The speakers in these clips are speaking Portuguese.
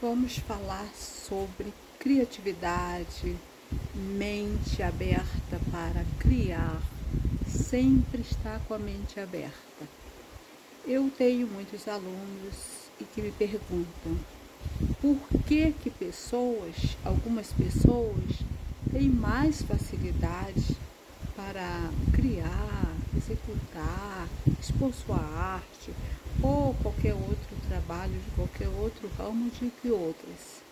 Vamos falar sobre criatividade, mente aberta para criar, sempre estar com a mente aberta. Eu tenho muitos alunos e que me perguntam por que algumas pessoas têm mais facilidade para criar, executar, expor sua arte ou qualquer outro trabalho de qualquer outro ramo de que outras.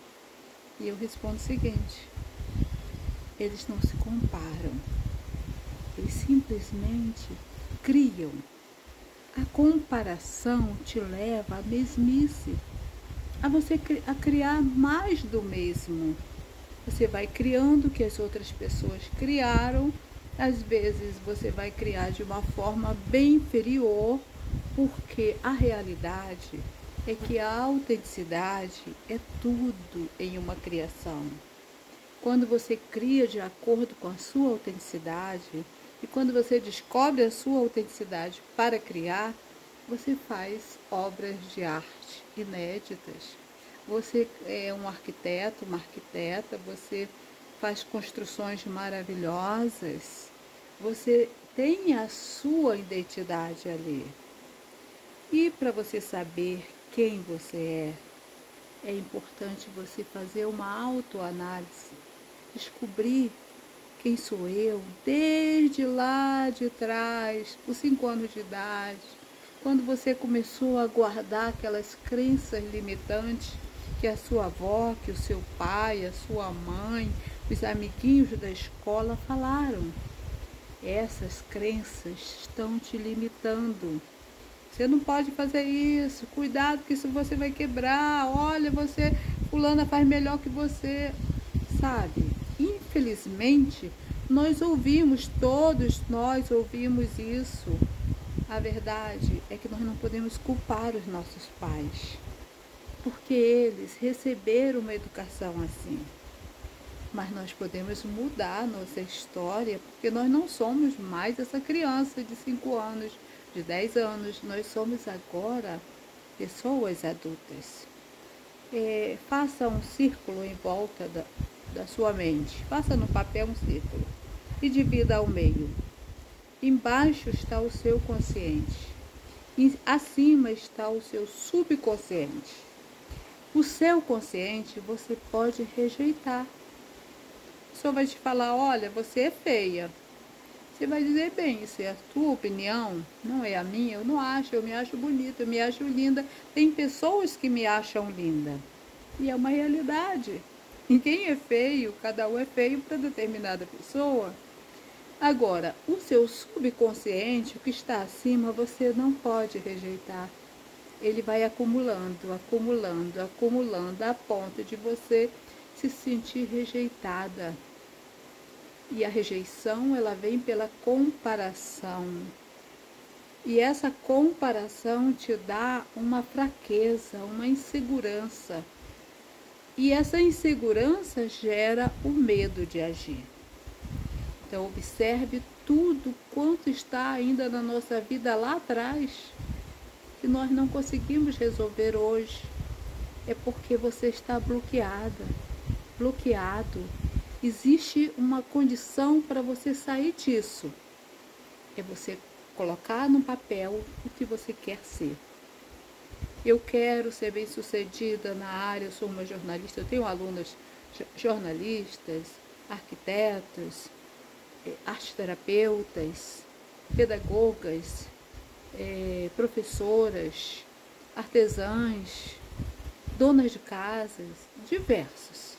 E eu respondo o seguinte: eles não se comparam, eles simplesmente criam. A comparação te leva à mesmice, a criar mais do mesmo. Você vai criando o que as outras pessoas criaram, às vezes você vai criar de uma forma bem inferior, porque a realidade é que a autenticidade é tudo em uma criação. Quando você cria de acordo com a sua autenticidade e quando você descobre a sua autenticidade para criar, você faz obras de arte inéditas. Você é um arquiteto, uma arquiteta, você faz construções maravilhosas, você tem a sua identidade ali. E para você saber quem você é importante você fazer uma autoanálise, descobrir quem sou eu desde lá de trás, os 5 anos de idade, quando você começou a guardar aquelas crenças limitantes que a sua avó, que o seu pai, a sua mãe, os amiguinhos da escola falaram. Essas crenças estão te limitando. Você não pode fazer isso, cuidado que isso você vai quebrar, olha, fulana faz melhor que você, sabe? Infelizmente, todos nós ouvimos isso. A verdade é que nós não podemos culpar os nossos pais, porque eles receberam uma educação assim. Mas nós podemos mudar a nossa história, porque nós não somos mais essa criança de 5 anos, de 10 anos. Nós somos agora pessoas adultas. Faça um círculo em volta da sua mente. Faça no papel um círculo e divida ao meio. Embaixo está o seu consciente. E acima está o seu subconsciente. O seu consciente você pode rejeitar. A pessoa vai te falar, olha, você é feia. Você vai dizer, bem, isso é a tua opinião, não é a minha, eu não acho, eu me acho bonita, eu me acho linda. Tem pessoas que me acham linda. E é uma realidade. Ninguém é feio, cada um é feio para determinada pessoa. Agora, o seu subconsciente, o que está acima, você não pode rejeitar. Ele vai acumulando, acumulando, acumulando, a ponto de você se sentir rejeitada. E a rejeição, ela vem pela comparação. E essa comparação te dá uma fraqueza, uma insegurança. E essa insegurança gera o medo de agir. Então, observe tudo quanto está ainda na nossa vida lá atrás, que nós não conseguimos resolver hoje. É porque você está bloqueada, bloqueado. Existe uma condição para você sair disso. É você colocar no papel o que você quer ser. Eu quero ser bem-sucedida na área, eu sou uma jornalista, eu tenho alunas jornalistas, arquitetos, arteterapeutas, pedagogas, professoras, artesãs, donas de casas, diversos.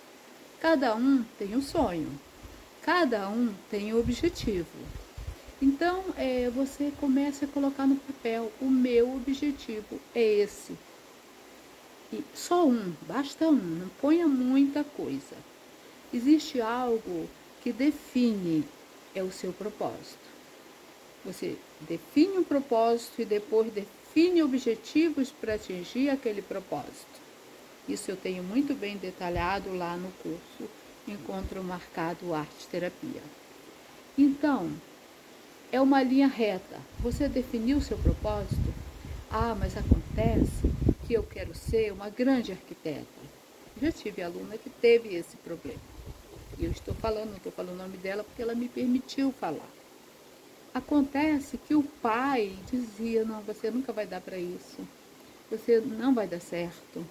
Cada um tem um sonho, cada um tem um objetivo. Então, você começa a colocar no papel, o meu objetivo é esse. E só um, basta um, não ponha muita coisa. Existe algo que define o seu propósito. Você define um propósito e depois define objetivos para atingir aquele propósito. Isso eu tenho muito bem detalhado lá no curso Encontro Marcado Arte Terapia. Então, é uma linha reta. Você definiu o seu propósito? Ah, mas acontece que eu quero ser uma grande arquiteta. Já tive aluna que teve esse problema. E eu não estou falando o nome dela porque ela me permitiu falar. Acontece que o pai dizia, não, você nunca vai dar para isso. Você não vai dar certo.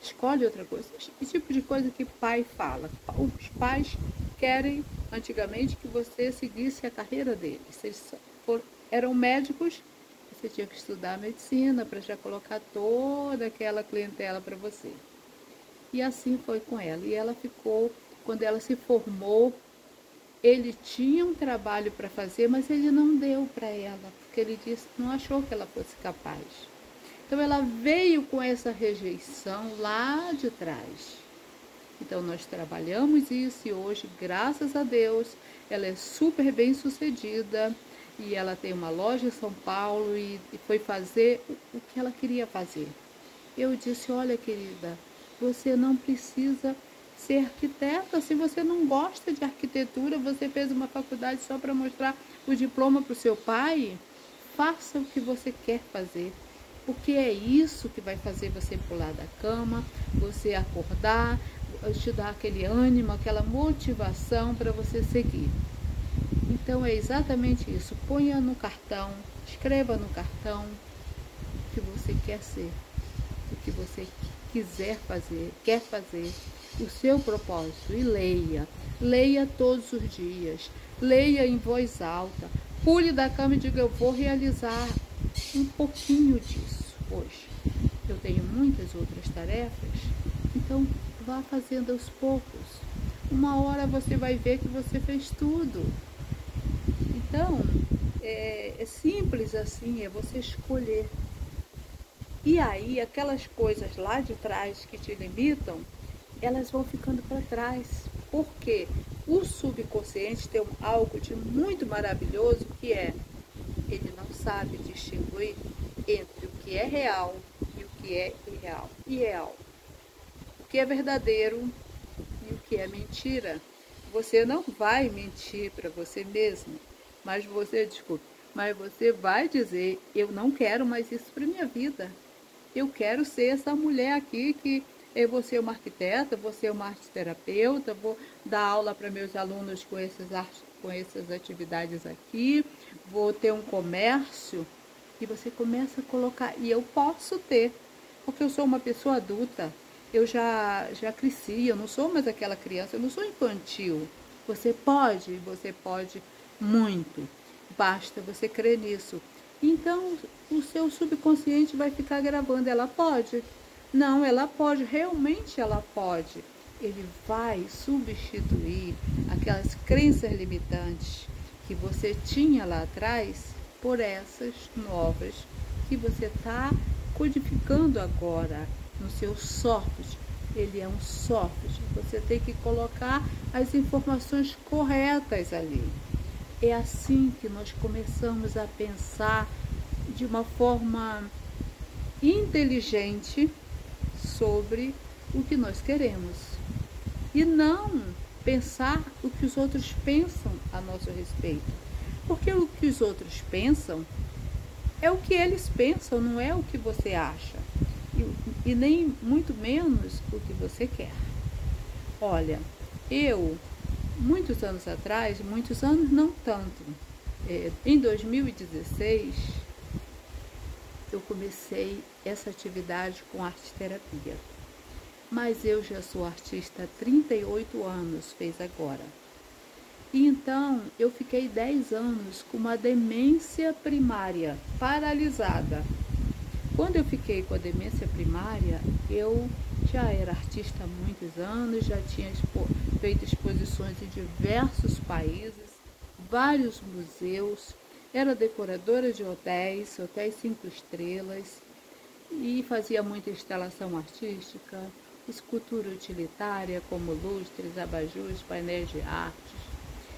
Escolhe outra coisa. Esse tipo de coisa que pai fala. Os pais querem, antigamente, que você seguisse a carreira deles. Eles eram médicos, você tinha que estudar medicina para já colocar toda aquela clientela para você. E assim foi com ela. E ela ficou, quando ela se formou, ele tinha um trabalho para fazer, mas ele não deu para ela, porque ele disse, não achou que ela fosse capaz. Então ela veio com essa rejeição lá de trás. Então nós trabalhamos isso e hoje, graças a Deus, ela é super bem sucedida e ela tem uma loja em São Paulo e foi fazer o que ela queria fazer. Eu disse, olha querida, você não precisa ser arquiteta. Se você não gosta de arquitetura, você fez uma faculdade só para mostrar o diploma para o seu pai, faça o que você quer fazer. Porque é isso que vai fazer você pular da cama, você acordar, te dar aquele ânimo, aquela motivação para você seguir. Então é exatamente isso. Ponha no cartão, escreva no cartão o que você quer ser, o que você quer fazer, o seu propósito e leia. Leia todos os dias, leia em voz alta, pule da cama e diga, eu vou realizar um pouquinho disso hoje. Eu tenho muitas outras tarefas, então vá fazendo aos poucos. Uma hora você vai ver que você fez tudo. Então, é simples assim, é você escolher. E aí, aquelas coisas lá de trás que te limitam, elas vão ficando para trás. Porque o subconsciente tem algo de muito maravilhoso que é, ele não sabe distinguir entre o que é real e o que é irreal. O que é verdadeiro e o que é mentira. Você não vai mentir para você mesmo, mas você vai dizer, eu não quero mais isso para minha vida. Eu quero ser essa mulher aqui que eu vou ser uma arquiteta, vou ser uma arteterapeuta, vou dar aula para meus alunos com essas atividades aqui, vou ter um comércio. E você começa a colocar, e eu posso ter, porque eu sou uma pessoa adulta, eu já cresci, eu não sou mais aquela criança, eu não sou infantil. Você pode muito, basta você crer nisso. Então, o seu subconsciente vai ficar gravando, ela pode? Não, ela pode, realmente ela pode. Ele vai substituir aquelas crenças limitantes que você tinha lá atrás por essas novas que você está codificando agora no seu software. Ele é um software, você tem que colocar as informações corretas ali. É assim que nós começamos a pensar de uma forma inteligente sobre o que nós queremos. E não pensar o que os outros pensam a nosso respeito. Porque o que os outros pensam é o que eles pensam, não é o que você acha. E nem muito menos o que você quer. Olha, eu, muitos anos atrás, muitos anos não tanto, em 2016, eu comecei essa atividade com arte-terapia. Mas eu já sou artista há 38 anos, fez agora. E então eu fiquei 10 anos com uma demência primária, paralisada. Quando eu fiquei com a demência primária, eu já era artista há muitos anos, já tinha feito exposições em diversos países, vários museus, era decoradora de hotéis 5 estrelas, e fazia muita instalação artística, escultura utilitária como lustres, abajures, painéis de artes,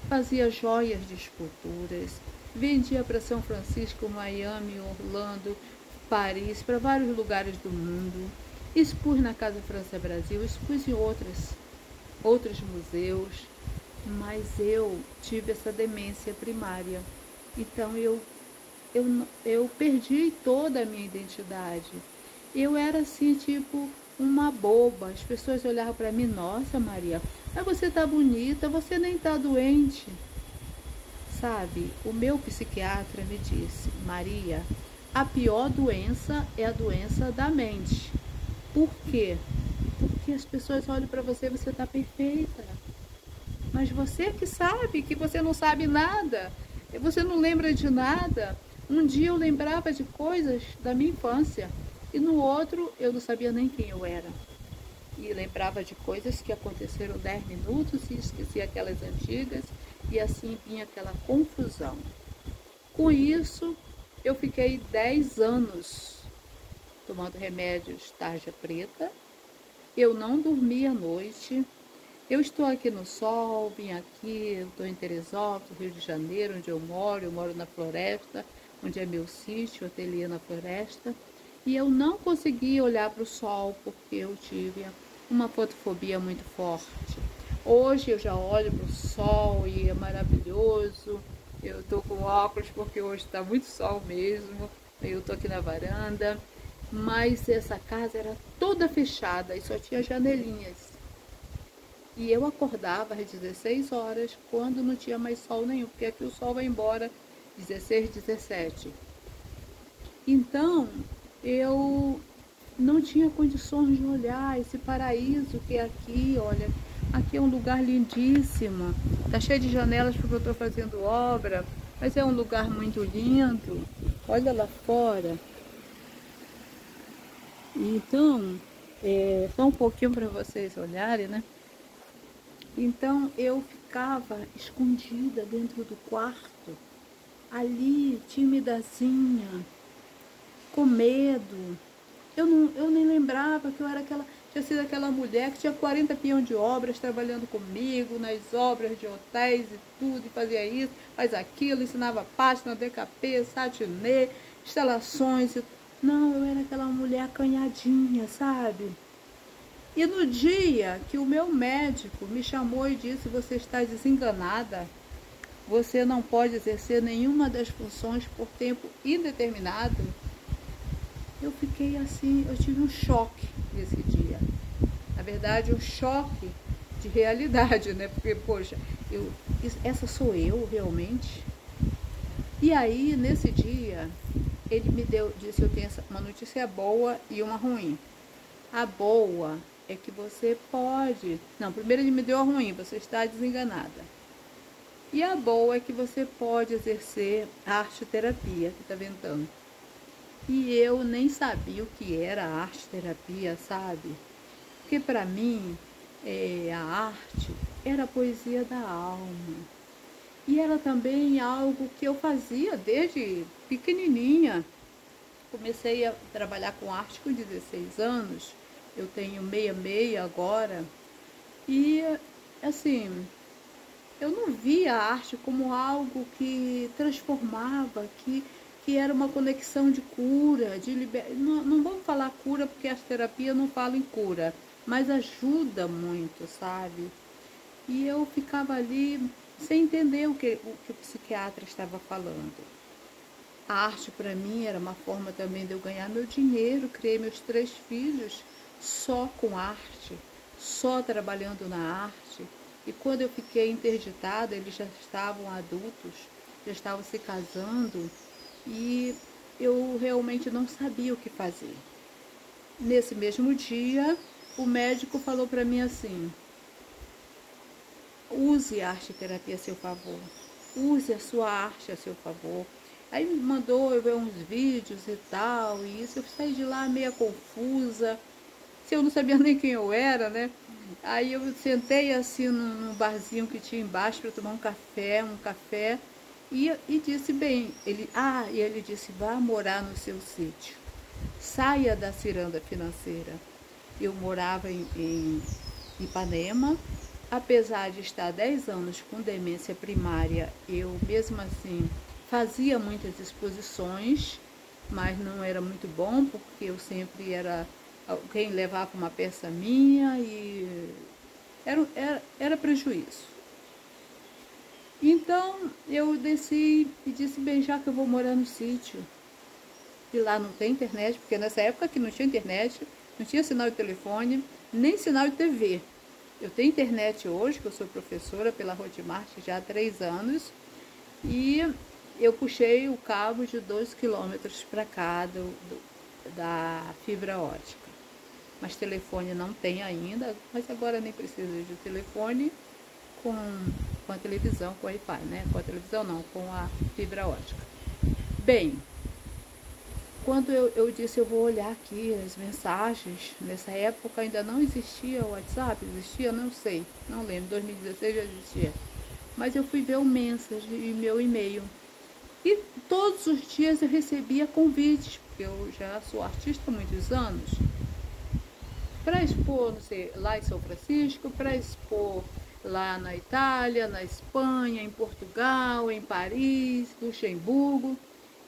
fazia joias de esculturas, vendia para São Francisco, Miami, Orlando, Paris, para vários lugares do mundo, expus na Casa França Brasil, expus em outros museus, mas eu tive essa demência primária. Então eu perdi toda a minha identidade. Eu era assim, tipo, uma boba. As pessoas olhavam para mim, nossa Maria, mas você tá bonita, você nem tá doente. Sabe, o meu psiquiatra me disse, Maria, a pior doença é a doença da mente. Por quê? Porque as pessoas olham para você e você tá perfeita. Mas você que sabe que você não sabe nada, você não lembra de nada. Um dia eu lembrava de coisas da minha infância e no outro eu não sabia nem quem eu era. E lembrava de coisas que aconteceram 10 minutos e esquecia aquelas antigas e assim vinha aquela confusão. Com isso, eu fiquei 10 anos tomando remédios tarja preta, eu não dormia à noite. Eu estou aqui no sol, vim aqui, eu estou em Teresópolis, Rio de Janeiro, onde eu moro na floresta, onde é meu sítio, ateliê na floresta, e eu não conseguia olhar para o sol porque eu tive uma fotofobia muito forte. Hoje eu já olho para o sol e é maravilhoso, eu estou com óculos porque hoje está muito sol mesmo, eu estou aqui na varanda, mas essa casa era toda fechada e só tinha janelinhas. E eu acordava às 16 horas, quando não tinha mais sol nenhum, porque aqui o sol vai embora 16, 17. Então, eu não tinha condições de olhar esse paraíso que é aqui, olha. Aqui é um lugar lindíssimo, tá cheio de janelas porque eu estou fazendo obra, mas é um lugar muito lindo. Olha lá fora. Então, só um pouquinho para vocês olharem, né? Então eu ficava escondida dentro do quarto, ali, timidazinha, com medo. Eu nem lembrava que eu era tinha sido aquela mulher que tinha 40 peão de obras trabalhando comigo, nas obras de hotéis e tudo, e fazia isso, faz aquilo, ensinava página, DKP, satinê, instalações. Não, eu era aquela mulher acanhadinha, sabe? E no dia que o meu médico me chamou e disse, você está desenganada, você não pode exercer nenhuma das funções por tempo indeterminado, eu fiquei assim, eu tive um choque nesse dia. Na verdade, um choque de realidade, né? Porque, poxa, essa sou eu realmente? E aí, nesse dia, ele disse, eu tenho uma notícia boa e uma ruim. A boa é que você pode... Não, primeiro ele me deu a ruim, você está desenganada. E a boa é que você pode exercer arte-terapia, que está ventando. E eu nem sabia o que era arte-terapia, sabe? Porque para mim, a arte era a poesia da alma. E era também algo que eu fazia desde pequenininha. Comecei a trabalhar com arte com 16 anos, eu tenho 66 agora, e assim, eu não via a arte como algo que transformava, que era uma conexão de cura, de não, não vamos falar cura porque a terapia não fala em cura, mas ajuda muito, sabe? E eu ficava ali sem entender o que o psiquiatra estava falando. A arte para mim era uma forma também de eu ganhar meu dinheiro, criei meus 3 filhos só com arte, só trabalhando na arte. E quando eu fiquei interditada, eles já estavam adultos, já estavam se casando e eu realmente não sabia o que fazer. Nesse mesmo dia, o médico falou para mim assim, use a arte-terapia a seu favor, use a sua arte a seu favor. Aí me mandou eu ver uns vídeos e tal, e isso, eu saí de lá meio confusa, se eu não sabia nem quem eu era, né? Aí eu sentei assim num barzinho que tinha embaixo para tomar um café, e disse bem, e ele disse, vá morar no seu sítio, saia da ciranda financeira. Eu morava em Ipanema, apesar de estar 10 anos com demência primária, eu mesmo assim fazia muitas exposições, mas não era muito bom, porque eu sempre era quem levava uma peça minha e era prejuízo. Então eu desci e disse, bem, já que eu vou morar no sítio, e lá não tem internet, porque nessa época que não tinha internet, Não tinha sinal de telefone, nem sinal de TV. Eu tenho internet hoje, que eu sou professora pela Hotmart já há 3 anos, e eu puxei o cabo de 2 quilômetros para cá da fibra ótica. Mas telefone não tem ainda, mas agora nem precisa de telefone com a televisão, com o Wi-Fi, né? Com a televisão não, com a fibra ótica. Bem, quando eu disse eu vou olhar aqui as mensagens, nessa época ainda não existia o WhatsApp, existia, não sei, não lembro, 2016 já existia. Mas eu fui ver o message e meu e-mail. E todos os dias eu recebia convites, porque eu já sou artista há muitos anos, para expor, não sei, lá em São Francisco, para expor lá na Itália, na Espanha, em Portugal, em Paris, Luxemburgo.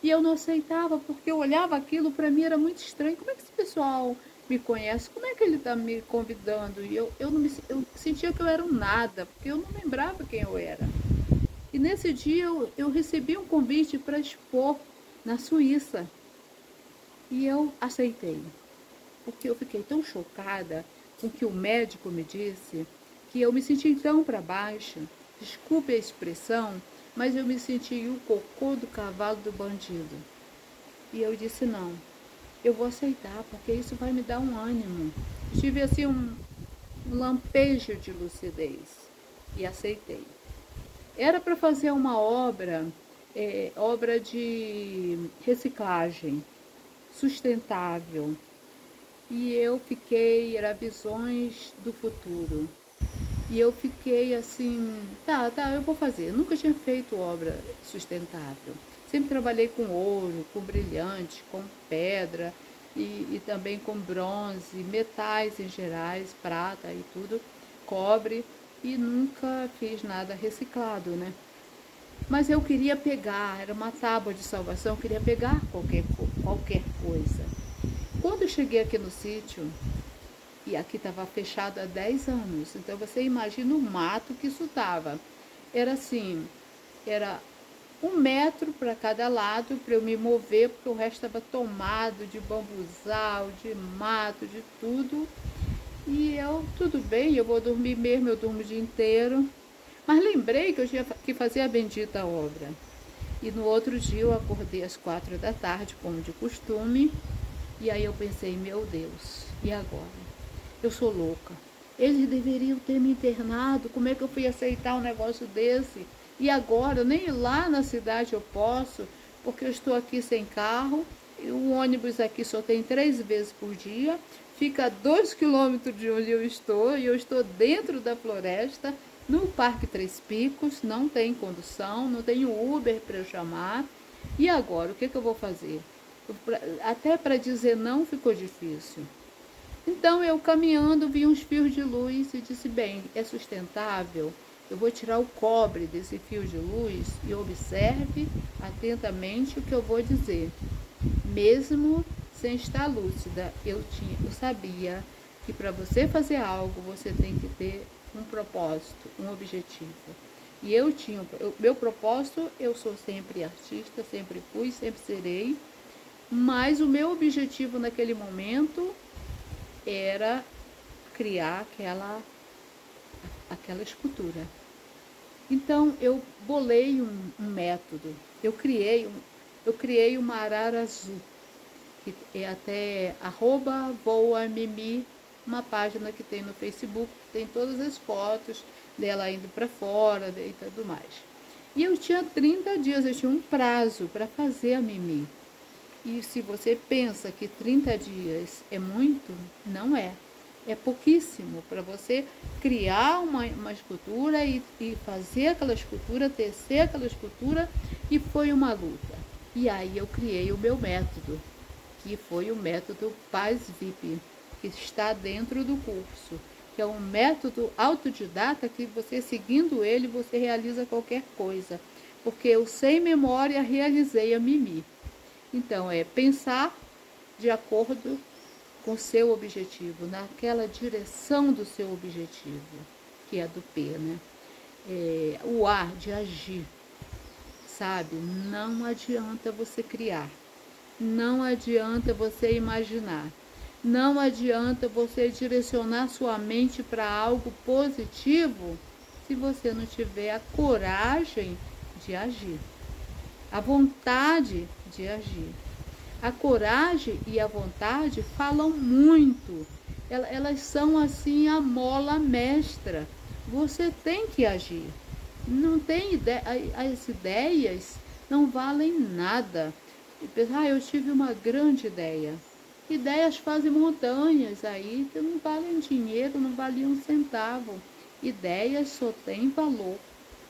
E eu não aceitava, porque eu olhava aquilo, para mim era muito estranho. Como é que esse pessoal me conhece? Como é que ele está me convidando? E eu sentia que eu era um nada, porque eu não lembrava quem eu era. E nesse dia eu recebi um convite para expor na Suíça. E eu aceitei, porque eu fiquei tão chocada com o que o médico me disse, que eu me senti tão para baixo. Desculpe a expressão, mas eu me senti o cocô do cavalo do bandido. E eu disse, não, eu vou aceitar, porque isso vai me dar um ânimo. Tive assim um lampejo de lucidez e aceitei. Era para fazer uma obra de reciclagem sustentável. E eu fiquei, era visões do futuro. E eu fiquei assim, tá, eu vou fazer. Eu nunca tinha feito obra sustentável. Sempre trabalhei com ouro, com brilhante, com pedra e também com bronze, metais em gerais, prata e tudo, cobre, e nunca fiz nada reciclado, né? Mas eu queria pegar, era uma tábua de salvação, eu queria pegar qualquer coisa. Quando eu cheguei aqui no sítio, e aqui estava fechado há 10 anos, então você imagina o mato que isso estava. Era assim, era 1 metro para cada lado para eu me mover, porque o resto estava tomado de bambuzal, de mato, de tudo. E eu, tudo bem, eu vou dormir mesmo, eu durmo o dia inteiro. Mas lembrei que eu tinha que fazer a bendita obra. E no outro dia eu acordei às 4 da tarde, como de costume. E aí eu pensei, meu Deus, e agora? Eu sou louca. Eles deveriam ter me internado. Como é que eu fui aceitar um negócio desse? E agora, nem lá na cidade eu posso, porque eu estou aqui sem carro. E o ônibus aqui só tem 3 vezes por dia. Fica a 2 quilômetros de onde eu estou. E eu estou dentro da floresta, no Parque Três Picos. Não tem condução, não tem Uber para eu chamar. E agora, o que eu vou fazer? Até para dizer não ficou difícil. Então eu caminhando vi uns fios de luz e disse, bem, é sustentável? Eu vou tirar o cobre desse fio de luz e observe atentamente o que eu vou dizer. Mesmo sem estar lúcida, eu sabia que para você fazer algo, você tem que ter um propósito, um objetivo. E eu tinha, meu propósito, eu sou sempre artista, sempre fui, sempre serei, mas o meu objetivo naquele momento era criar aquela escultura. Então eu bolei um método, eu criei uma arara azul, que é até @voamimi, uma página que tem no Facebook, tem todas as fotos dela indo para fora e tudo mais. E eu tinha 30 dias, eu tinha um prazo para fazer a Mimi. E se você pensa que 30 dias é muito, não é. É pouquíssimo para você criar uma escultura e fazer aquela escultura, tecer aquela escultura, e foi uma luta. E aí eu criei o meu método, que foi o método Paz VIP, que está dentro do curso, que é um método autodidata que você, seguindo ele, você realiza qualquer coisa. Porque eu, sem memória, realizei a Mimi. Então, é pensar de acordo com o seu objetivo, naquela direção do seu objetivo, que é do P, né? O A, de agir, sabe? Não adianta você criar, não adianta você imaginar, Não adianta você direcionar sua mente para algo positivo se você não tiver a coragem de agir, a vontade de agir. A coragem e a vontade falam muito. Elas são assim a mola mestra. Você tem que agir. Não tem ideia, as ideias não valem nada. Eu tive uma grande ideia. Ideias fazem montanhas aí que não valem dinheiro, não valiam um centavo. Ideias só têm valor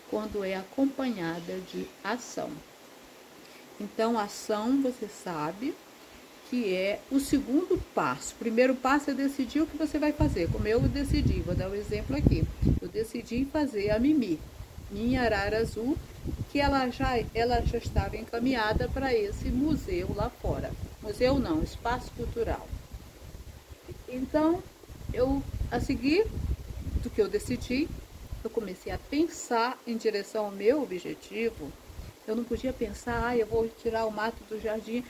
quando é acompanhada de ação. Então, ação, você sabe, que é o segundo passo. O primeiro passo é decidir o que você vai fazer. Como eu decidi, vou dar um exemplo aqui. Eu decidi fazer a Mimi, minha arara azul, que ela já estava encaminhada para esse museu lá fora. Museu não, espaço cultural. Então, a seguir do que eu decidi, eu comecei a pensar em direção ao meu objetivo. Eu não podia pensar, eu vou tirar o mato do jardim,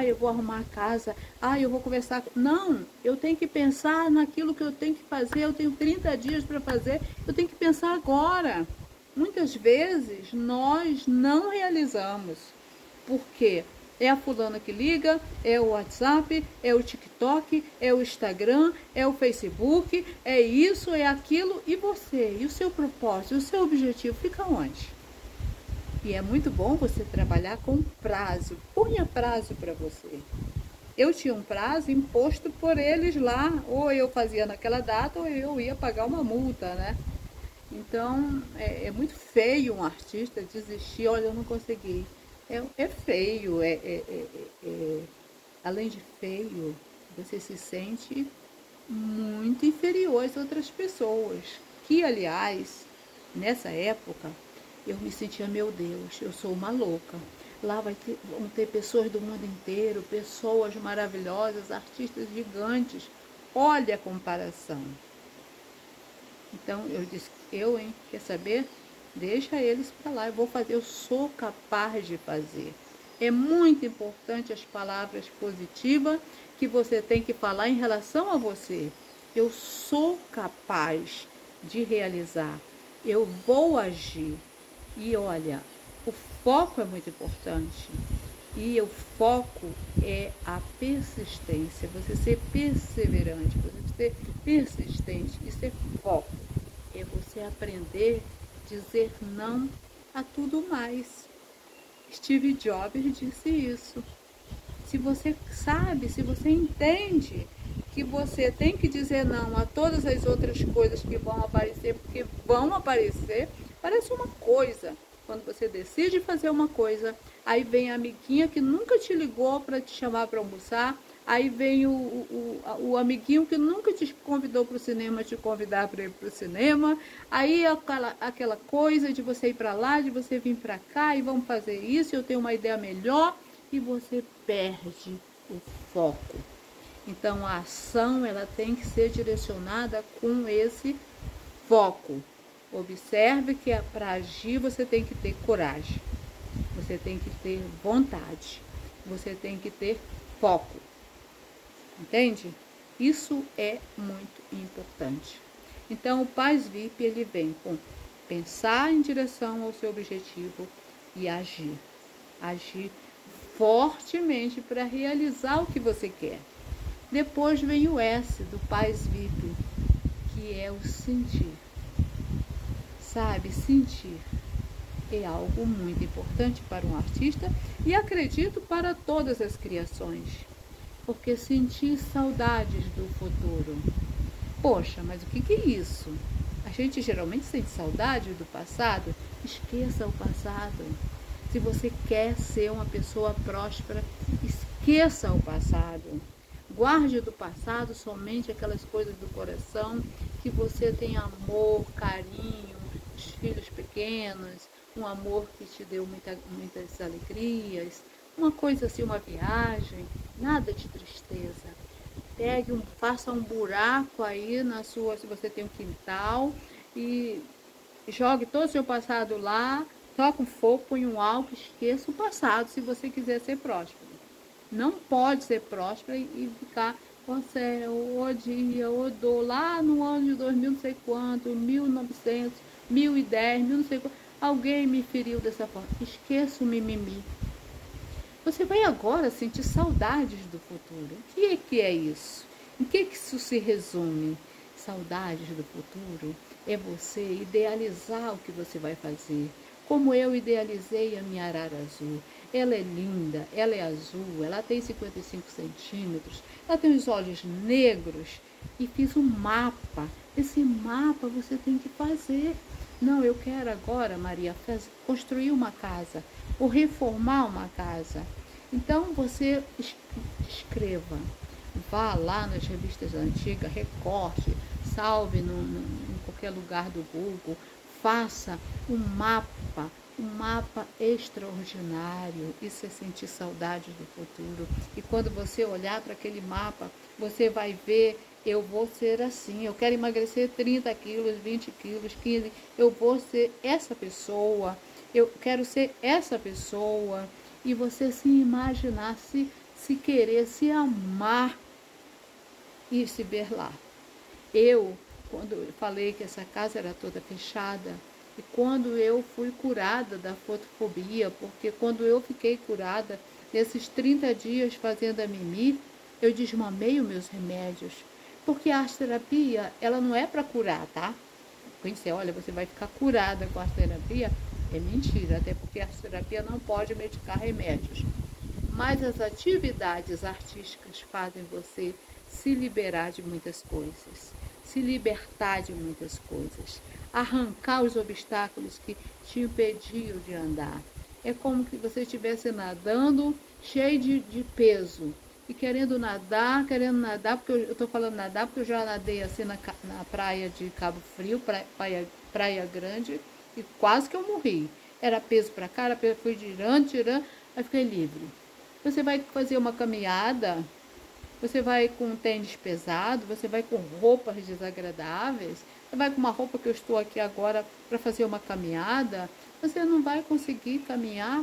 eu vou arrumar a casa, eu vou conversar. Não, eu tenho que pensar naquilo que eu tenho que fazer, eu tenho 30 dias para fazer, eu tenho que pensar agora. Muitas vezes nós não realizamos, porque é a fulana que liga, é o WhatsApp, é o TikTok, é o Instagram, é o Facebook, é isso, é aquilo, e você, e o seu propósito, o seu objetivo fica onde? E é muito bom você trabalhar com prazo. Ponha prazo para você. Eu tinha um prazo imposto por eles lá, ou eu fazia naquela data, ou eu ia pagar uma multa, né? Então, é muito feio um artista desistir, olha, eu não consegui. É feio, além de feio, você se sente muito inferior às outras pessoas. Que, aliás, nessa época, eu me sentia, meu Deus, eu sou uma louca. Lá vão ter pessoas do mundo inteiro, pessoas maravilhosas, artistas gigantes. Olha a comparação. Então eu disse, quer saber? Deixa eles para lá, eu vou fazer, eu sou capaz de fazer. É muito importante as palavras positivas que você tem que falar em relação a você. Eu sou capaz de realizar, eu vou agir. E olha, o foco é muito importante. E o foco é a persistência, você ser perseverante, você ser persistente, isso é foco. É você aprender a dizer não a tudo mais. Steve Jobs disse isso. Se você sabe, se você entende que você tem que dizer não a todas as outras coisas que vão aparecer, porque vão aparecer, parece uma coisa. Quando você decide fazer uma coisa, aí vem a amiguinha que nunca te ligou para te chamar para almoçar, aí vem o amiguinho que nunca te convidou para o cinema, te convidar para ir para o cinema, aí aquela coisa de você ir para lá, de você vir para cá, e vamos fazer isso, eu tenho uma ideia melhor, e você perde o foco. Então, a ação ela tem que ser direcionada com esse foco. Observe que para agir você tem que ter coragem, você tem que ter vontade, você tem que ter foco. Entende? Isso é muito importante. Então, o Paz VIP ele vem com pensar em direção ao seu objetivo e agir. Agir fortemente para realizar o que você quer. Depois vem o S do Paz VIP, que é o sentir. Sabe, sentir é algo muito importante para um artista e acredito para todas as criações, porque sentir saudades do futuro. Poxa, mas o que é isso? A gente geralmente sente saudade do passado? Esqueça o passado. Se você quer ser uma pessoa próspera, esqueça o passado. Guarde do passado somente aquelas coisas do coração que você tem amor, carinho, os filhos pequenos, um amor que te deu muitas alegrias, uma coisa assim, uma viagem, nada de tristeza. Faça um buraco aí se você tem um quintal, e jogue todo o seu passado lá, toque um fogo, põe um álcool, esqueça o passado se você quiser ser próspero. Não pode ser próspero e ficar Ó céu, ó dia, ó dor, lá no ano de 2000 não sei quanto, 1900, 1010, mil não sei quanto, alguém me feriu dessa forma. Esqueça o mimimi. Você vai agora sentir saudades do futuro. O que é isso? Em que isso se resume? Saudades do futuro é você idealizar o que você vai fazer. Como eu idealizei a minha arara azul. Ela é linda, ela é azul, ela tem 55 centímetros, ela tem os olhos negros e fiz um mapa. Esse mapa você tem que fazer. Não, eu quero agora, Maria, construir uma casa ou reformar uma casa. Então você escreva, vá lá nas revistas antigas, recorte, salve em qualquer lugar do Google, faça um mapa extraordinário. Isso é sentir saudades do futuro. E quando você olhar para aquele mapa, você vai ver, eu vou ser assim, eu quero emagrecer 30 quilos, 20 quilos, 15, eu vou ser essa pessoa, eu quero ser essa pessoa. E você se imaginar, se querer, se amar e se ver lá. Eu, quando eu falei que essa casa era toda fechada, e quando eu fui curada da fotofobia, porque quando eu fiquei curada, nesses 30 dias fazendo a mimi, eu desmamei os meus remédios. Porque a arte-terapia, ela não é para curar, tá? Quando você olha, você vai ficar curada com a arte-terapia, é mentira, até porque a arte-terapia não pode medicar remédios. Mas as atividades artísticas fazem você se liberar de muitas coisas, se libertar de muitas coisas, arrancar os obstáculos que te impediam de andar. É como se você estivesse nadando cheio de peso e querendo nadar, porque eu estou falando nadar, porque eu já nadei assim na praia de Cabo Frio, praia Grande, e quase que eu morri. Era peso para cá, fui tirando, aí fiquei livre. Você vai fazer uma caminhada, você vai com um tênis pesado, você vai com roupas desagradáveis, você vai com uma roupa que eu estou aqui agora para fazer uma caminhada, você não vai conseguir caminhar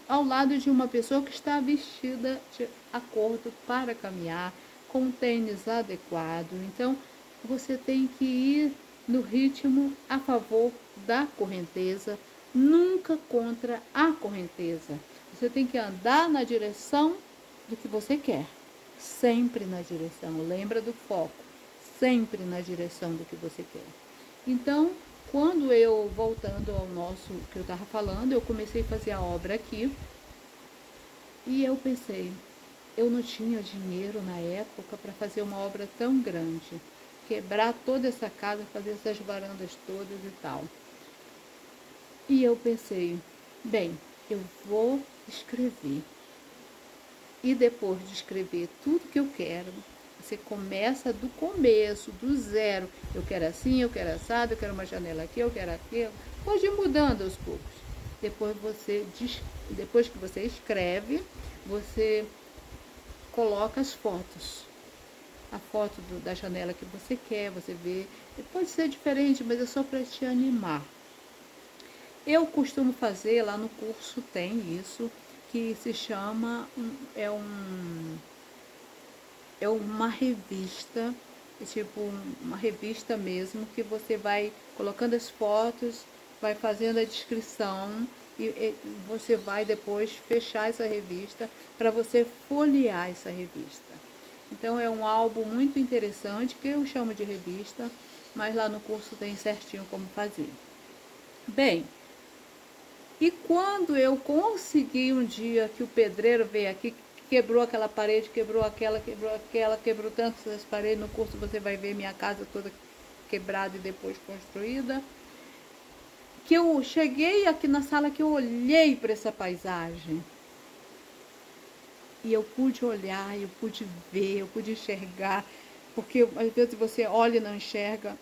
ao lado de uma pessoa que está vestida de acordo para caminhar, com um tênis adequado. Então, você tem que ir no ritmo a favor da correnteza, nunca contra a correnteza. Você tem que andar na direção do que você quer, sempre na direção. Lembra do foco, sempre na direção do que você quer. Então, quando eu, voltando ao nosso que eu estava falando, eu comecei a fazer a obra aqui e eu pensei, eu não tinha dinheiro na época para fazer uma obra tão grande, quebrar toda essa casa, fazer essas varandas todas e tal. E eu pensei, bem, eu vou escrever. E depois de escrever tudo que eu quero, você começa do começo, do zero. Eu quero assim, eu quero assado, eu quero uma janela aqui, eu quero aquilo. Pode ir mudando aos poucos. Depois que você escreve, você coloca as fotos. A foto da janela que você quer, você vê. Pode ser diferente, mas é só para te animar. Eu costumo fazer, lá no curso tem isso, que se chama, é uma revista, tipo uma revista mesmo, que você vai colocando as fotos, vai fazendo a descrição e você vai depois fechar essa revista para você folhear essa revista. Então é um álbum muito interessante, que eu chamo de revista, mas lá no curso tem certinho como fazer. Bem, e quando eu consegui um dia que o pedreiro veio aqui, quebrou aquela parede, quebrou tantas paredes, no curso você vai ver minha casa toda quebrada e depois construída, que eu cheguei aqui na sala, que eu olhei para essa paisagem, e eu pude olhar, eu pude ver, eu pude enxergar, porque às vezes você olha e não enxerga.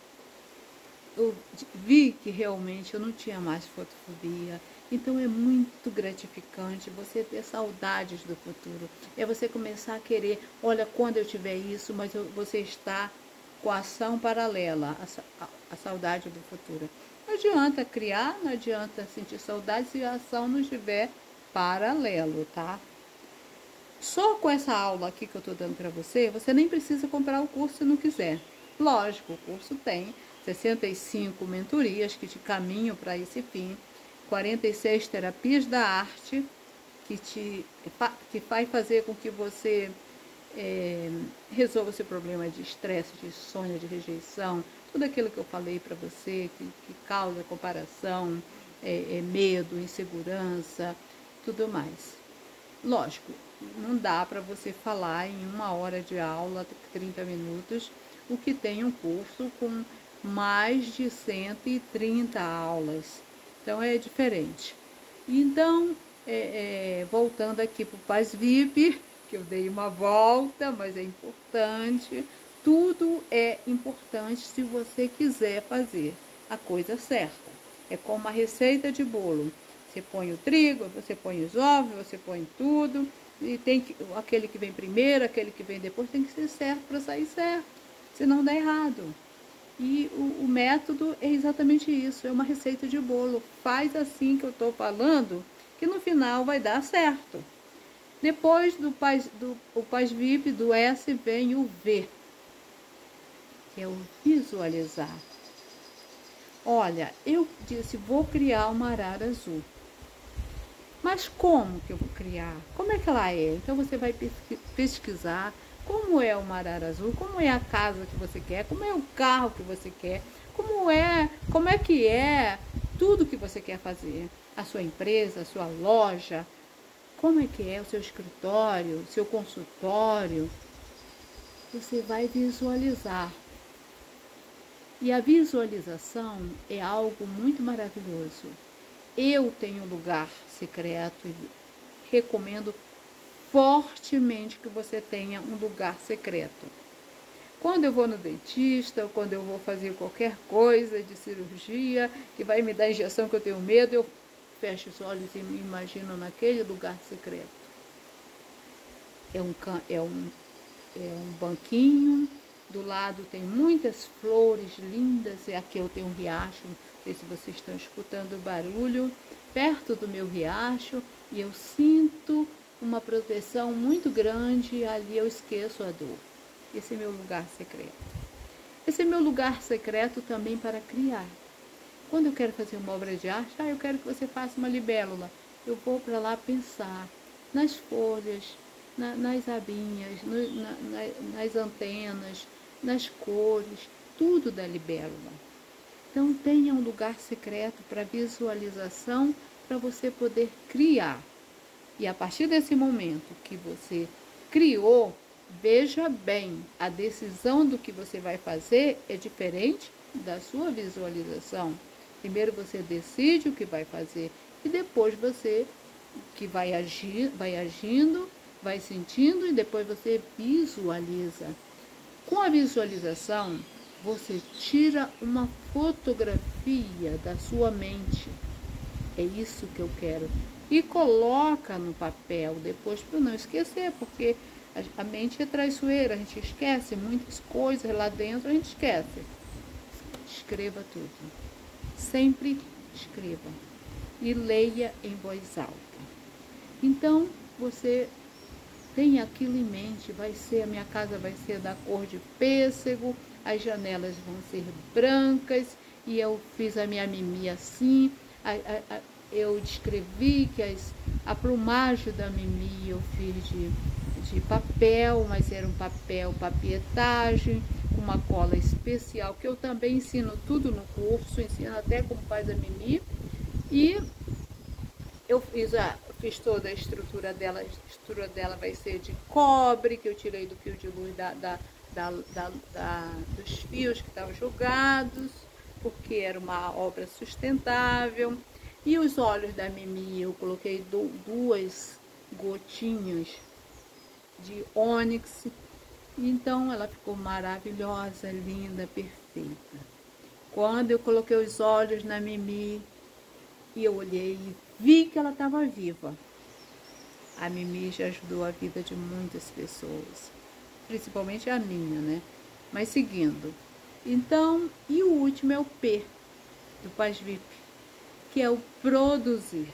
Eu vi que realmente eu não tinha mais fotofobia. Então é muito gratificante você ter saudades do futuro. É você começar a querer, olha, quando eu tiver isso, mas você está com a ação paralela, a saudade do futuro. Não adianta criar, não adianta sentir saudade se a ação não estiver paralelo, tá? Só com essa aula aqui que eu estou dando para você, você nem precisa comprar o curso se não quiser. Lógico, o curso tem 65 mentorias que te caminham para esse fim, 46 terapias da arte que vai fazer com que você resolva seu problema de estresse, de insônia, de rejeição, tudo aquilo que eu falei para você, que causa comparação, medo, insegurança, tudo mais. Lógico, não dá para você falar em 1 hora de aula, 30 minutos, o que tem um curso com mais de 130 aulas. Então é diferente. Então, voltando aqui para o Paz VIP, que eu dei uma volta, mas é importante. Tudo é importante se você quiser fazer a coisa certa. É como uma receita de bolo. Você põe o trigo, você põe os ovos, você põe tudo. E aquele que vem primeiro, aquele que vem depois, tem que ser certo para sair certo. Senão dá errado. E o método é exatamente isso, é uma receita de bolo. Faz assim que eu estou falando, que no final vai dar certo. Depois do Paz VIP, do S, vem o V, que é o visualizar. Olha, eu disse, vou criar uma arara azul. Mas como que eu vou criar? Como é que ela é? Então você vai pesquisar como é uma arara azul, como é a casa que você quer, como é o carro que você quer, como é que é tudo que você quer fazer. A sua empresa, a sua loja, como é que é o seu escritório, o seu consultório. Você vai visualizar. E a visualização é algo muito maravilhoso. Eu tenho um lugar secreto e recomendo fortemente que você tenha um lugar secreto. Quando eu vou no dentista, ou quando eu vou fazer qualquer coisa de cirurgia, que vai me dar injeção que eu tenho medo, eu fecho os olhos e me imagino naquele lugar secreto. É um banquinho, do lado tem muitas flores lindas, e aqui eu tenho um riacho, não sei se vocês estão escutando o barulho, perto do meu riacho, e eu sinto uma proteção muito grande, e ali eu esqueço a dor. Esse é meu lugar secreto. Esse é meu lugar secreto também para criar. Quando eu quero fazer uma obra de arte, eu quero que você faça uma libélula. Eu vou para lá pensar nas folhas, nas abinhas, nas antenas, nas cores, tudo da libélula. Então tenha um lugar secreto para visualização, para você poder criar. E a partir desse momento que você criou, veja bem, a decisão do que você vai fazer é diferente da sua visualização. Primeiro você decide o que vai fazer e depois você que vai agindo, vai sentindo e depois você visualiza. Com a visualização, você tira uma fotografia da sua mente. É isso que eu quero. E coloca no papel depois para não esquecer, porque a mente é traiçoeira, a gente esquece muitas coisas lá dentro, a gente esquece. Escreva tudo. Sempre escreva. E leia em voz alta. Então, você tem aquilo em mente, a minha casa vai ser da cor de pêssego, as janelas vão ser brancas, e eu fiz a minha Mimi assim, eu descrevi que a plumagem da Mimi eu fiz de papel, mas era um papel papietagem, com uma cola especial, que eu também ensino tudo no curso, ensino até como faz a Mimi, e eu fiz toda a estrutura dela. A estrutura dela vai ser de cobre, que eu tirei do fio de luz dos fios que estavam jogados, porque era uma obra sustentável. E os olhos da Mimi, eu coloquei 2 gotinhas de ônix. Então ela ficou maravilhosa, linda, perfeita. Quando eu coloquei os olhos na Mimi, e eu olhei e vi que ela estava viva. A Mimi já ajudou a vida de muitas pessoas, principalmente a minha, né? Mas seguindo. Então, e o último é o P, do Paz VIP, que é o produzir.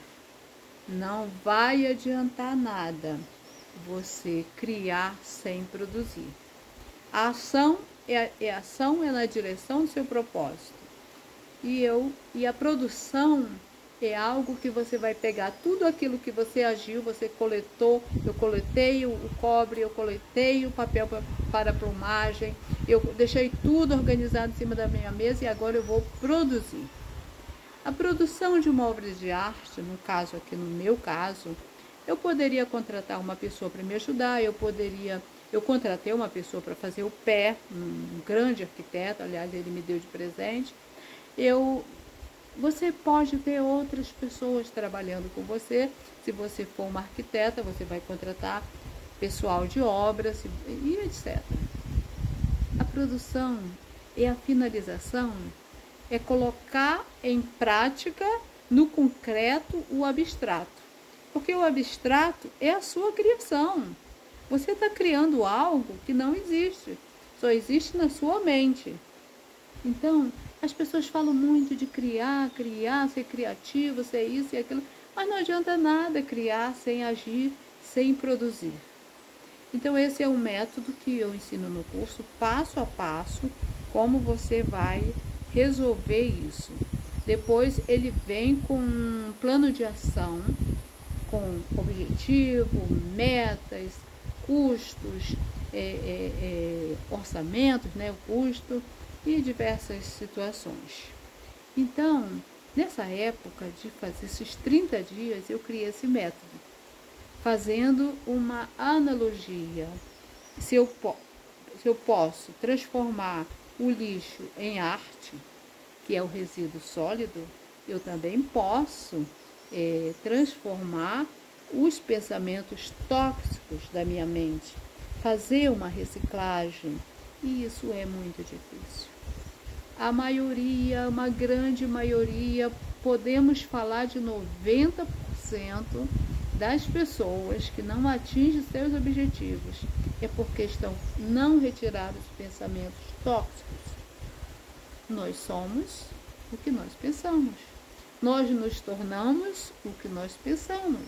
Não vai adiantar nada você criar sem produzir. A ação é na direção do seu propósito. E a produção é algo que você vai pegar tudo aquilo que você agiu, você coletou, eu coletei o cobre, eu coletei o papel para a plumagem, eu deixei tudo organizado em cima da minha mesa e agora eu vou produzir. A produção de uma obra de arte, no caso aqui, no meu caso, eu poderia contratar uma pessoa para me ajudar, eu contratei uma pessoa para fazer o pé, um grande arquiteto, aliás, ele me deu de presente. Você pode ter outras pessoas trabalhando com você. Se você for uma arquiteta, você vai contratar pessoal de obras e etc. A produção e a finalização é colocar em prática, no concreto, o abstrato. Porque o abstrato é a sua criação. Você está criando algo que não existe, só existe na sua mente. Então, as pessoas falam muito de criar, ser criativo, ser isso e aquilo, mas não adianta nada criar sem agir, sem produzir. Então, esse é um método que eu ensino no curso, passo a passo, como você vai resolver isso. Depois, ele vem com um plano de ação, com objetivo, metas, custos, orçamentos, né, o custo, e diversas situações. Então, nessa época de fazer esses 30 dias, eu criei esse método, fazendo uma analogia. Se eu posso transformar o lixo em arte, que é o resíduo sólido, eu também posso transformar os pensamentos tóxicos da minha mente, fazer uma reciclagem, e isso é muito difícil. A maioria, uma grande maioria, podemos falar de 90% das pessoas que não atingem seus objetivos é porque estão não retirados os pensamentos tóxicos. Nós somos o que nós pensamos. Nós nos tornamos o que nós pensamos.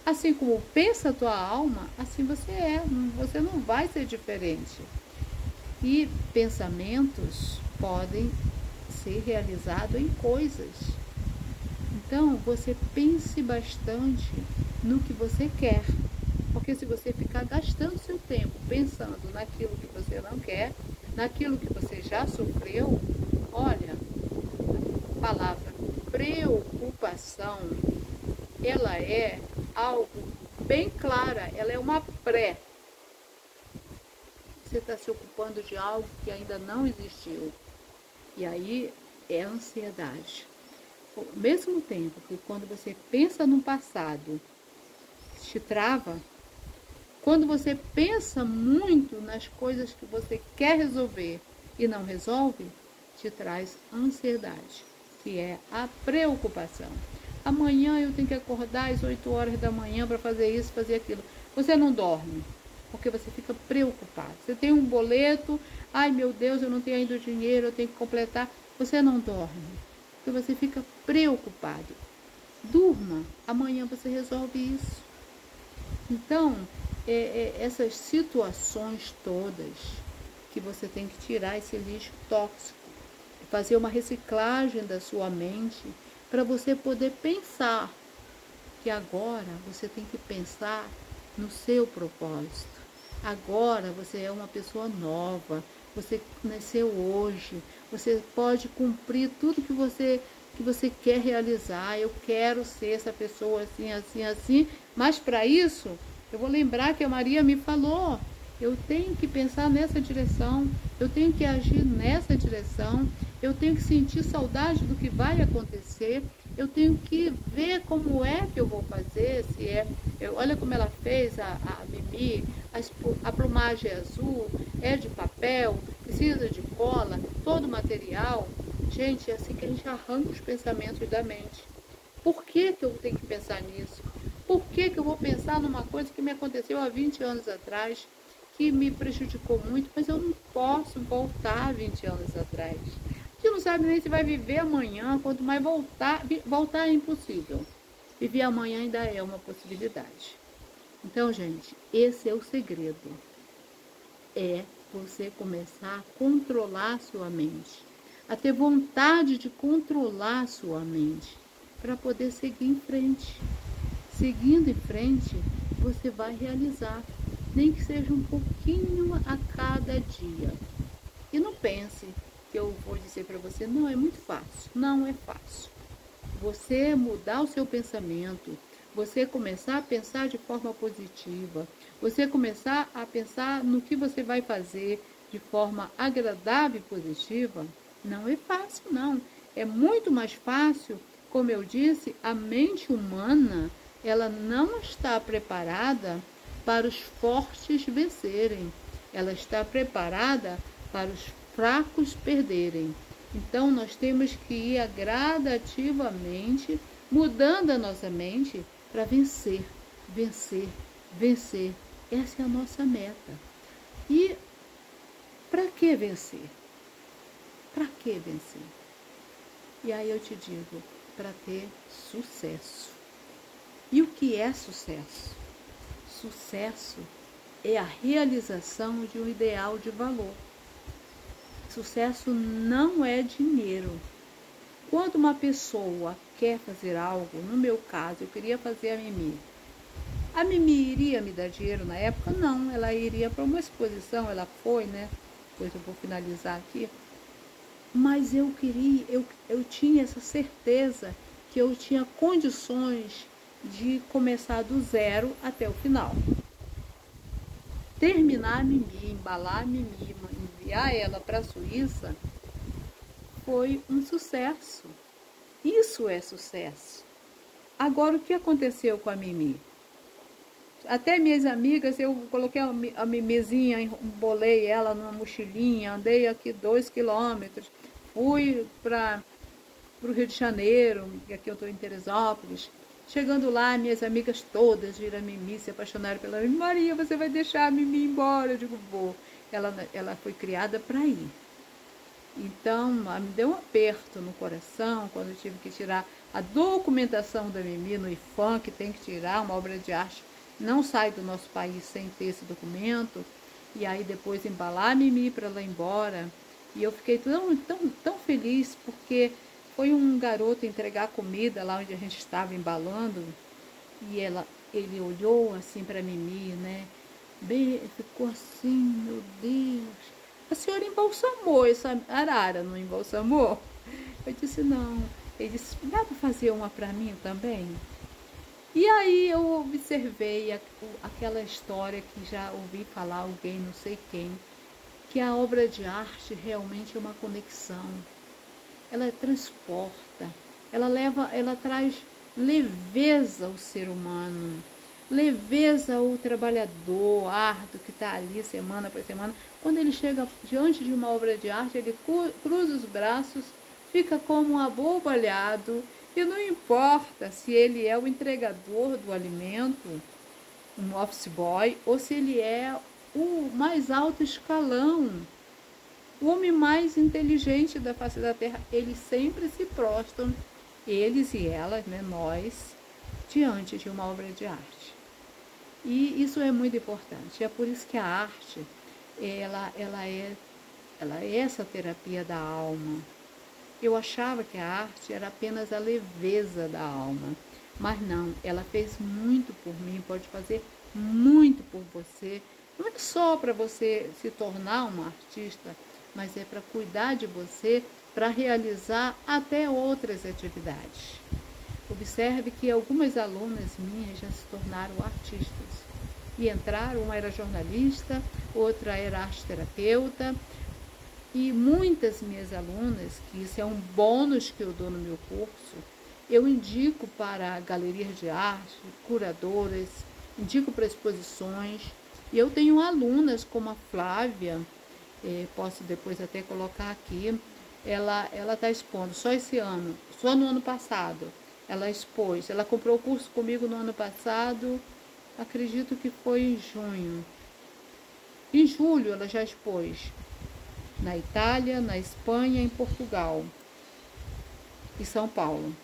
Assim como pensa a tua alma, assim você é. Você não vai ser diferente. E pensamentos podem ser realizados em coisas. Então, você pense bastante no que você quer. Porque se você ficar gastando seu tempo pensando naquilo que você não quer, naquilo que você já sofreu, olha, a palavra preocupação, ela é algo bem clara, ela é uma pré. Você está se ocupando de algo que ainda não existiu. E aí é a ansiedade. Ao mesmo tempo que quando você pensa no passado, te trava, quando você pensa muito nas coisas que você quer resolver e não resolve, te traz ansiedade, que é a preocupação. Amanhã eu tenho que acordar às 8 horas da manhã para fazer isso, fazer aquilo. Você não dorme, porque você fica preocupado. Você tem um boleto, ai meu Deus, eu não tenho ainda o dinheiro, eu tenho que completar. Você não dorme, porque você fica preocupado. Durma, amanhã você resolve isso. Então, essas situações todas que você tem que tirar esse lixo tóxico, fazer uma reciclagem da sua mente para você poder pensar que agora você tem que pensar no seu propósito. Agora você é uma pessoa nova, você nasceu hoje, você pode cumprir tudo que você quer realizar. Eu quero ser essa pessoa assim, assim, assim, mas para isso eu vou lembrar que a Maria me falou, eu tenho que pensar nessa direção, eu tenho que agir nessa direção, eu tenho que sentir saudade do que vai acontecer, eu tenho que ver como é que eu vou fazer, olha como ela fez, a Mimi, a plumagem é azul, é de papel, precisa de cola, todo o material. Gente, é assim que a gente arranca os pensamentos da mente. Por que eu tenho que pensar nisso? Por que eu vou pensar numa coisa que me aconteceu há 20 anos atrás, que me prejudicou muito, mas eu não posso voltar 20 anos atrás. A gente não sabe nem se vai viver amanhã, quanto mais voltar é impossível. Viver amanhã ainda é uma possibilidade. Então, gente, esse é o segredo. É você começar a controlar a sua mente, a ter vontade de controlar a sua mente, para poder seguir em frente. Seguindo em frente, você vai realizar, nem que seja um pouquinho a cada dia. E não pense que eu vou dizer para você, não, é muito fácil. Não é fácil. Você mudar o seu pensamento, você começar a pensar de forma positiva, você começar a pensar no que você vai fazer de forma agradável e positiva, não é fácil, não. É muito mais fácil, como eu disse, a mente humana, ela não está preparada para os fortes vencerem. Ela está preparada para os fracos perderem. Então, nós temos que ir gradativamente mudando a nossa mente para vencer, vencer, vencer. Essa é a nossa meta. E para que vencer? Para que vencer? E aí eu te digo, para ter sucesso. E o que é sucesso? Sucesso é a realização de um ideal de valor. Sucesso não é dinheiro. Quando uma pessoa quer fazer algo, no meu caso, eu queria fazer a Mimi. A Mimi iria me dar dinheiro na época? Não, ela iria para uma exposição, ela foi, né? Depois eu vou finalizar aqui. Mas eu queria, eu tinha essa certeza que eu tinha condições de começar do zero até o final. Terminar a Mimi, embalar a Mimi, enviar ela para a Suíça, foi um sucesso. Isso é sucesso. Agora, o que aconteceu com a Mimi? Até minhas amigas, eu coloquei a Mimizinha, embolei ela numa mochilinha, andei aqui 2 quilômetros, fui para o Rio de Janeiro, aqui eu estou em Teresópolis. Chegando lá, minhas amigas todas viram a Mimi, se apaixonaram pela Mimi. Maria, você vai deixar a Mimi embora? Eu digo, vou. Ela foi criada para ir. Então, me deu um aperto no coração quando eu tive que tirar a documentação da Mimi no IFAM, que tem que tirar, uma obra de arte não sai do nosso país sem ter esse documento. E aí depois embalar a Mimi para ela ir embora. E eu fiquei tão feliz, porque foi um garoto entregar comida lá onde a gente estava embalando, e ele olhou assim para Mimi, né? Ficou assim, meu Deus, a senhora embalsamou essa arara, não embalsamou? Eu disse, não. Ele disse, dá para fazer uma para mim também? E aí eu observei aquela história que já ouvi falar, alguém, não sei quem, que a obra de arte realmente é uma conexão. Ela transporta, ela traz leveza ao ser humano, leveza ao trabalhador árduo que está ali semana por semana. Quando ele chega diante de uma obra de arte, ele cruza os braços, fica como um abobalhado, e não importa se ele é o entregador do alimento, um office boy, ou se ele é o mais alto escalão, o homem mais inteligente da face da terra. Eles sempre se prostram, eles e elas, né, nós, diante de uma obra de arte. E isso é muito importante. É por isso que a arte, ela é essa terapia da alma. Eu achava que a arte era apenas a leveza da alma, mas não, ela fez muito por mim, pode fazer muito por você. Não é só para você se tornar uma artista, mas é para cuidar de você, para realizar até outras atividades. Observe que algumas alunas minhas já se tornaram artistas. E entraram, uma era jornalista, outra era arte-terapeuta. E muitas minhas alunas, que isso é um bônus que eu dou no meu curso, eu indico para galerias de arte, curadoras, indico para exposições. E eu tenho alunas como a Flávia, posso depois até colocar aqui, ela está expondo só esse ano, só no ano passado. Ela expôs, ela comprou o curso comigo no ano passado, acredito que foi em junho. Em julho ela já expôs na Itália, na Espanha, em Portugal e São Paulo.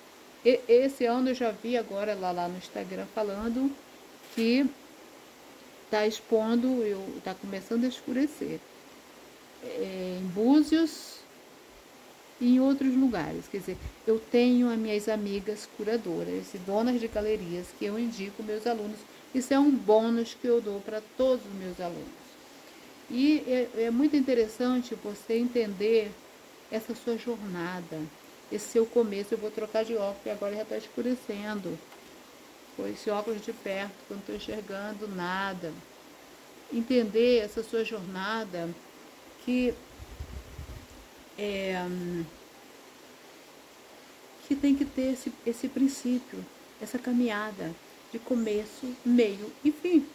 Esse ano eu já vi agora lá no Instagram falando que está expondo, está começando a escurecer. Em Búzios e em outros lugares. Quer dizer, eu tenho as minhas amigas curadoras e donas de galerias que eu indico meus alunos. Isso é um bônus que eu dou para todos os meus alunos. E é muito interessante você entender essa sua jornada, esse seu começo. Eu vou trocar de óculos, porque agora já está escurecendo. Com esse óculos de perto, que eu não estou enxergando nada. Entender essa sua jornada, que tem que ter esse princípio, essa caminhada de começo, meio e fim.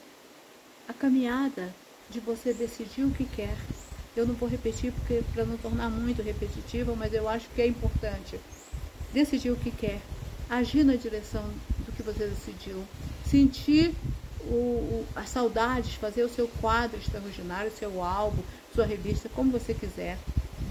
A caminhada de você decidir o que quer. Eu não vou repetir porque para não tornar muito repetitiva, mas eu acho que é importante. Decidir o que quer, agir na direção do que você decidiu, sentir as saudades, fazer o seu quadro extraordinário, seu álbum, sua revista, como você quiser.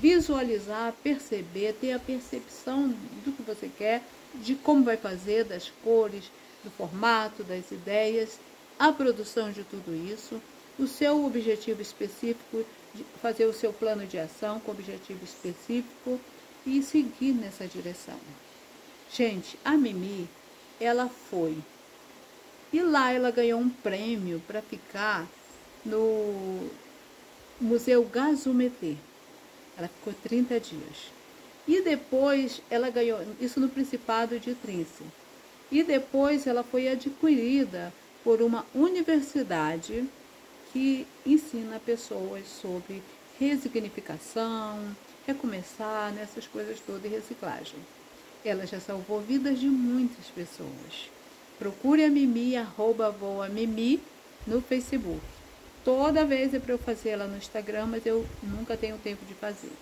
Visualizar, perceber, ter a percepção do que você quer, de como vai fazer, das cores, do formato, das ideias, a produção de tudo isso, o seu objetivo específico, de fazer o seu plano de ação com objetivo específico e seguir nessa direção. Gente, a Mimi, ela foi. E lá ela ganhou um prêmio para ficar no Museu Gazumetê. Ela ficou 30 dias. E depois ela ganhou, isso no Principado de Tríncea. E depois ela foi adquirida por uma universidade que ensina pessoas sobre resignificação, recomeçar, nessas coisas todas e reciclagem. Ela já salvou vidas de muitas pessoas. Procure a Mimi, @voamimi, no Facebook. Toda vez é para eu fazer ela no Instagram, mas eu nunca tenho tempo de fazer.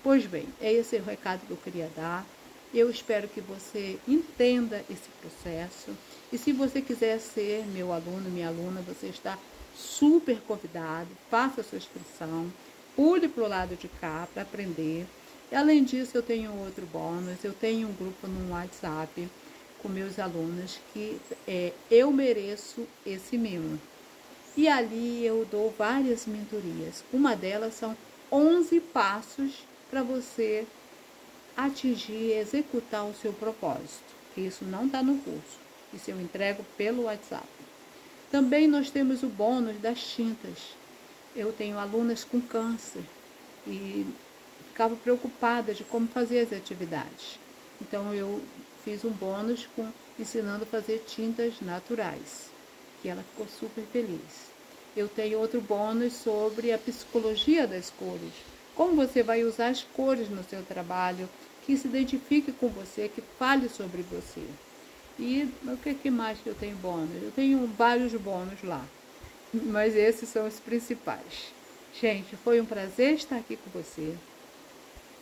Pois bem, é esse o recado que eu queria dar. Eu espero que você entenda esse processo. E se você quiser ser meu aluno, minha aluna, você está super convidado. Faça a sua inscrição. Pule para o lado de cá para aprender. E, além disso, eu tenho outro bônus. Eu tenho um grupo no WhatsApp com meus alunos que Eu Mereço Esse Mimo. E ali eu dou várias mentorias. Uma delas são 11 passos para você atingir e executar o seu propósito. Isso não está no curso. Isso eu entrego pelo WhatsApp. Também nós temos o bônus das tintas. Eu tenho alunas com câncer e ficava preocupada de como fazer as atividades. Então eu fiz um bônus ensinando a fazer tintas naturais, que ela ficou super feliz. Eu tenho outro bônus sobre a psicologia das cores. Como você vai usar as cores no seu trabalho, que se identifique com você, que fale sobre você. E o que mais que eu tenho bônus? Eu tenho vários bônus lá, mas esses são os principais. Gente, foi um prazer estar aqui com você.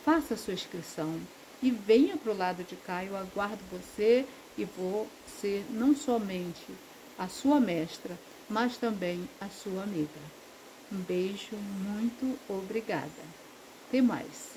Faça a sua inscrição e venha para o lado de cá. Eu aguardo você e vou ser não somente a sua mestra, mas também a sua amiga. Um beijo, muito obrigada. Até mais.